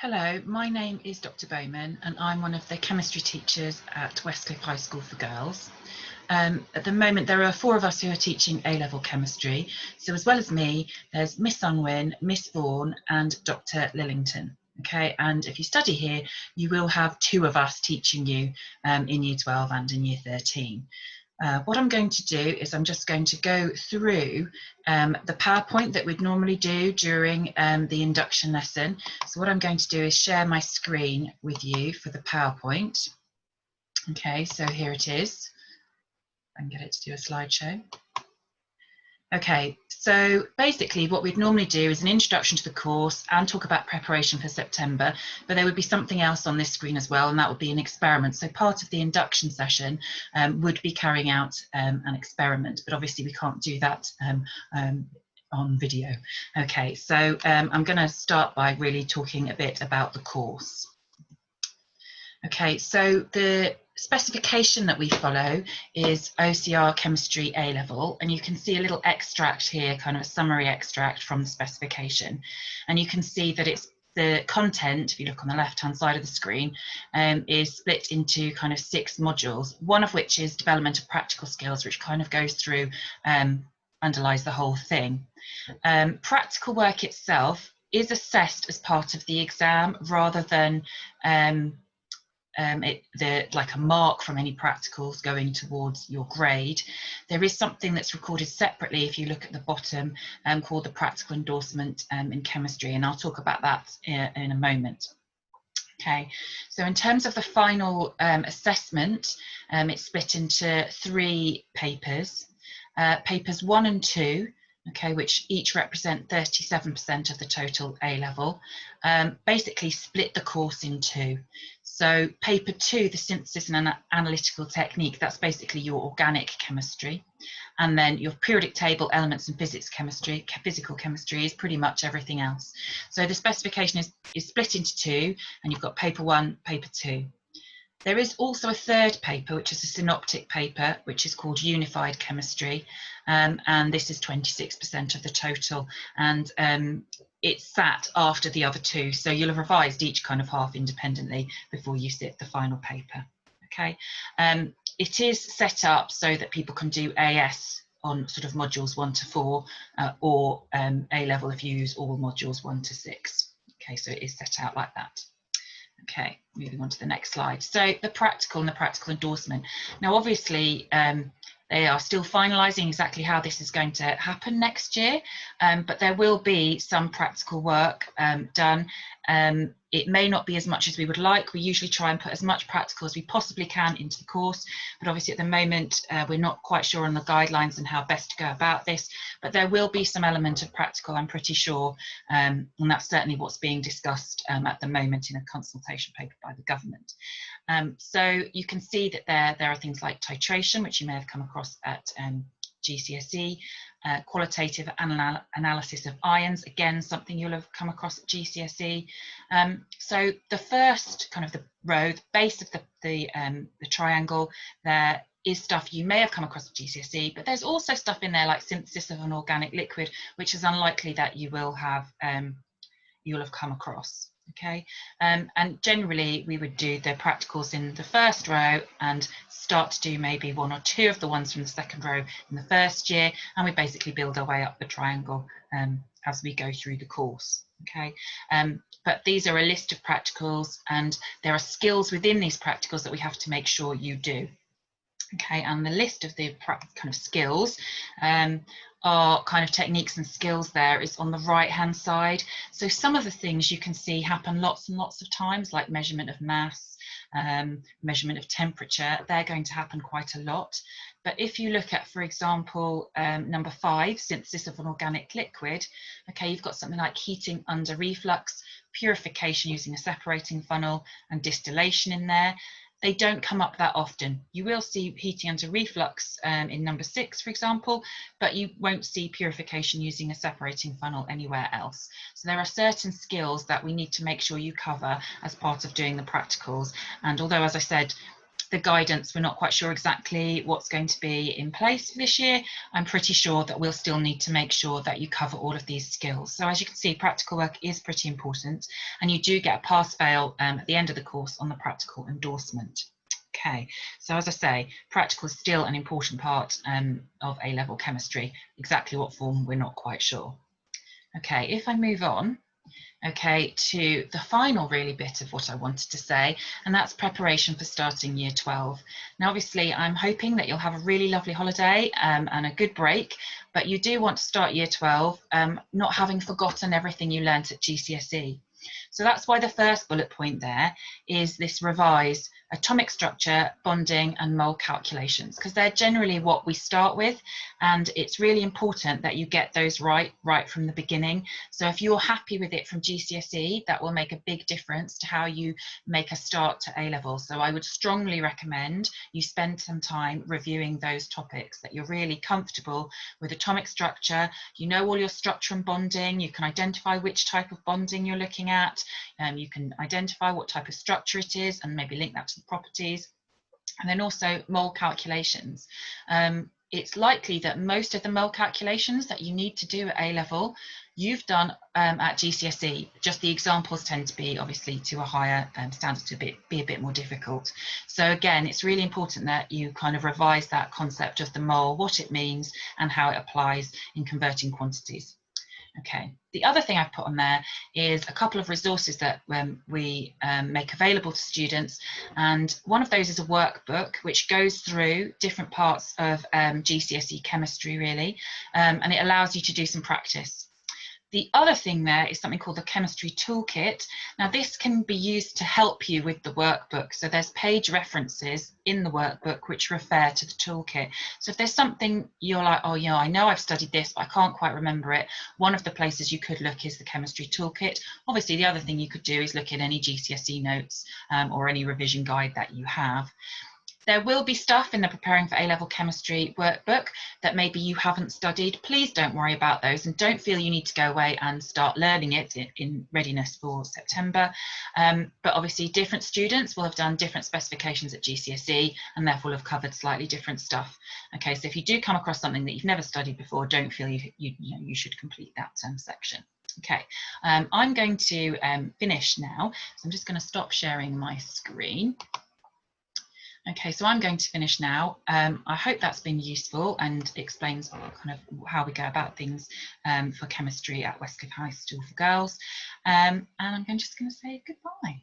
Hello, my name is Dr. Bowman and I'm one of the chemistry teachers at Westcliff High School for Girls. At the moment there are 4 of us who are teaching A-level chemistry, so as well as me there's Miss Unwin, Miss Vaughan and Dr. Lillington. Okay, and if you study here you will have 2 of us teaching you in Year 12 and in Year 13. What I'm going to do is I'm just going to go through the PowerPoint that we'd normally do during the induction lesson. So what I'm going to do is share my screen with you for the PowerPoint. Okay, so here it is. I can get it to do a slideshow. Okay, so basically what we'd normally do is an introduction to the course and talk about preparation for September, but there would be something else on this screen as well, and that would be an experiment. So part of the induction session would be carrying out an experiment, but obviously we can't do that on video. Okay, so I'm going to start by really talking a bit about the course. Okay, so the specification that we follow is OCR Chemistry A-level, and you can see a little extract here, kind of a summary extract from the specification, and you can see that it's the content, if you look on the left-hand side of the screen, is split into kind of 6 modules, one of which is development of practical skills, which kind of goes through, underlies the whole thing. Practical work itself is assessed as part of the exam rather than like a mark from any practicals going towards your grade. There is something that's recorded separately if you look at the bottom called the practical endorsement in chemistry, and I'll talk about that in a moment. Okay, so in terms of the final assessment, it's split into 3 papers. Papers 1 and 2, okay, which each represent 37% of the total A-level, basically split the course in 2. So paper 2, the synthesis and analytical technique, that's basically your organic chemistry. And then your periodic table, elements and physical chemistry is pretty much everything else. So the specification is split into 2, and you've got paper 1, paper 2. There is also a 3rd paper, which is a synoptic paper, which is called Unified Chemistry, and this is 26% of the total, and it's sat after the other 2, so you'll have revised each kind of half independently before you sit the final paper. Okay, it is set up so that people can do AS on sort of modules 1 to 4, or A-level if you use all modules 1 to 6. Okay, so it is set out like that. Okay, moving on to the next slide. So the practical and the practical endorsement. Now, obviously, they are still finalising exactly how this is going to happen next year, but there will be some practical work done. It may not be as much as we would like. We usually try and put as much practical as we possibly can into the course, but obviously at the moment we're not quite sure on the guidelines and how best to go about this, but there will be some element of practical, I'm pretty sure, and that's certainly what's being discussed at the moment in a consultation paper by the government. So you can see that there are things like titration, which you may have come across at GCSE, qualitative analysis of ions, again something you'll have come across at GCSE. So the first kind of the row, the base of the triangle, there is stuff you may have come across at GCSE, but there's also stuff in there like synthesis of an organic liquid, which is unlikely that you will have you'll have come across. Okay, and generally we would do the practicals in the first row and start to do maybe 1 or 2 of the ones from the second row in the first year, and we basically build our way up the triangle as we go through the course. Okay, but these are a list of practicals, and there are skills within these practicals that we have to make sure you do. Okay, and the list of the kind of skills are kind of techniques and skills there is on the right hand side. So some of the things you can see happen lots and lots of times, like measurement of mass, measurement of temperature, they're going to happen quite a lot. But if you look at, for example, number 5, synthesis of an organic liquid, okay, you've got something like heating under reflux, purification using a separating funnel, and distillation in there. They don't come up that often. You will see heating under reflux in number 6, for example, but you won't see purification using a separating funnel anywhere else. So there are certain skills that we need to make sure you cover as part of doing the practicals. And although, as I said, the guidance, we're not quite sure exactly what's going to be in place for this year. I'm pretty sure that we'll still need to make sure that you cover all of these skills. So as you can see, practical work is pretty important, and you do get a pass-fail at the end of the course on the practical endorsement. Okay, so as I say, practical is still an important part of A-level chemistry. Exactly what form, we're not quite sure. Okay, if I move on, okay, to the final really bit of what I wanted to say, and that's preparation for starting year 12. Now, obviously, I'm hoping that you'll have a really lovely holiday and a good break, but you do want to start year 12 not having forgotten everything you learnt at GCSE. So that's why the first bullet point there is this revise atomic structure, bonding and mole calculations, because they're generally what we start with, and it's really important that you get those right from the beginning. So if you're happy with it from GCSE, that will make a big difference to how you make a start to A-level. So I would strongly recommend you spend some time reviewing those topics, that you're really comfortable with atomic structure, you know all your structure and bonding, you can identify which type of bonding you're looking at, you can identify what type of structure it is and maybe link that to the properties. And then also mole calculations. It's likely that most of the mole calculations that you need to do at A-level, you've done at GCSE. Just the examples tend to be obviously to a higher standard, to be a bit more difficult. So again, it's really important that you kind of revise that concept of the mole, what it means and how it applies in converting quantities. Okay, the other thing I've put on there is a couple of resources that we make available to students, and one of those is a workbook which goes through different parts of GCSE chemistry really, and it allows you to do some practice. The other thing there is something called the chemistry toolkit. Now this can be used to help you with the workbook. So there's page references in the workbook which refer to the toolkit. So if there's something you're like, oh yeah, I know I've studied this, but I can't quite remember it, one of the places you could look is the chemistry toolkit. Obviously the other thing you could do is look at any GCSE notes or any revision guide that you have. There will be stuff in the Preparing for A-Level Chemistry workbook that maybe you haven't studied. Please don't worry about those and don't feel you need to go away and start learning it in readiness for September. But obviously different students will have done different specifications at GCSE and therefore will have covered slightly different stuff. Okay, so if you do come across something that you've never studied before, don't feel you should complete that section. Okay, I'm going to finish now. So I'm just going to stop sharing my screen. Okay, so I'm going to finish now. I hope that's been useful and explains kind of how we go about things for chemistry at Westcliff High School for Girls. And I'm just going to say goodbye.